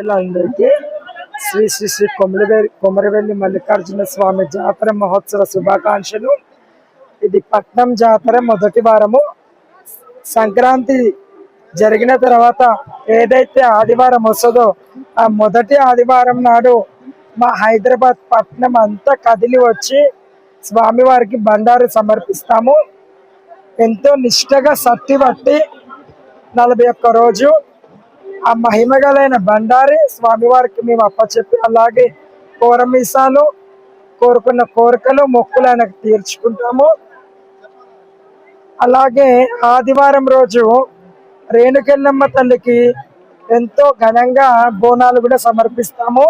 అందరికీ శ్రీ శ్రీ శ్రీ కొమరవెల్లి మల్లికార్జున స్వామి జాతర మహోత్సవ శుభాకాంక్షలు. ఇది పట్నం జాతర మొదటి వారము. సంక్రాంతి జరిగిన తర్వాత ఏదైతే ఆదివారం వస్తుందో ఆ మొదటి ఆదివారం నాడు మా హైదరాబాద్ పట్నం అంతా కదిలి వచ్చి స్వామివారికి బండారు సమర్పిస్తాము. ఎంతో నిష్టగా సత్తి బట్టి 41 రోజు ఆ మహిమగలైన బండారి స్వామివారికి మేము అప్పచెప్పి, అలాగే కోరమీసాలు కోరుకున్న కోరికలు మొక్కులు ఆయనకు తీర్చుకుంటాము. అలాగే ఆదివారం రోజు రేణుకెళ్ళమ్మ తల్లికి ఎంతో ఘనంగా బోనాలు కూడా సమర్పిస్తాము.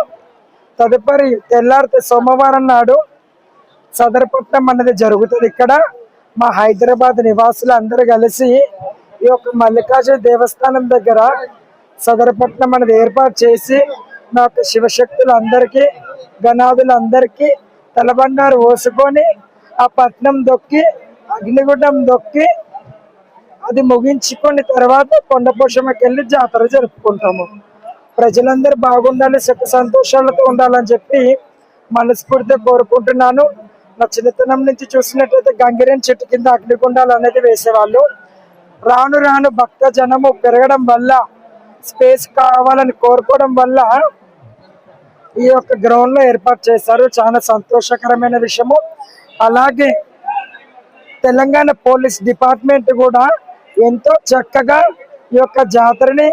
తదుపరి తెల్లారితే సోమవారం నాడు సదరపట్నం అన్నది జరుగుతుంది. ఇక్కడ మా హైదరాబాద్ నివాసులు అందరూ కలిసి ఈ యొక్క మల్లికార్జున దేవస్థానం దగ్గర సదరపట్నం అనేది ఏర్పాటు చేసి మా యొక్క శివశక్తులందరికీ గణాదులందరికీ తలబండారు పోసుకొని ఆ పట్నం దొక్కి అగ్నిగుండం దొక్కి అది ముగించుకుని తర్వాత కొండపోషమ్మకి వెళ్ళి జాతర జరుపుకుంటాము. ప్రజలందరూ బాగుండాలి, సుఖ సంతోషాలతో ఉండాలని చెప్పి మనస్ఫూర్తిగా కోరుకుంటున్నాను. నా చిన్నతనం నుంచి చూసినట్లయితే గంగిరేని చెట్టు కింద అగ్నిగుండాలు అనేది వేసేవాళ్ళు. రాను రాను భక్త జనము పెరగడం వల్ల, స్పేస్ కావాలని కోరుకోవడం వల్ల ఈ యొక్క గ్రౌండ్ లో ఏర్పాటు చేశారు. చాలా సంతోషకరమైన విషయము. అలాగే తెలంగాణ పోలీస్ డిపార్ట్మెంట్ కూడా ఎంతో చక్కగా ఈ యొక్క జాతరని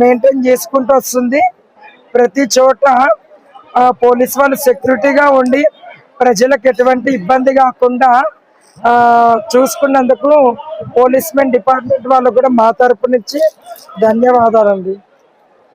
మెయింటైన్ చేసుకుంటూ వస్తుంది. ప్రతి చోట పోలీస్ వాళ్ళు సెక్యూరిటీగా ఉండి ప్రజలకు ఎటువంటి ఇబ్బంది కాకుండా చూసుకున్నందుకు పోలీస్ మెన్ డిపార్ట్మెంట్ వాళ్ళు కూడా మా తరపు నుంచి ధన్యవాదాలండి.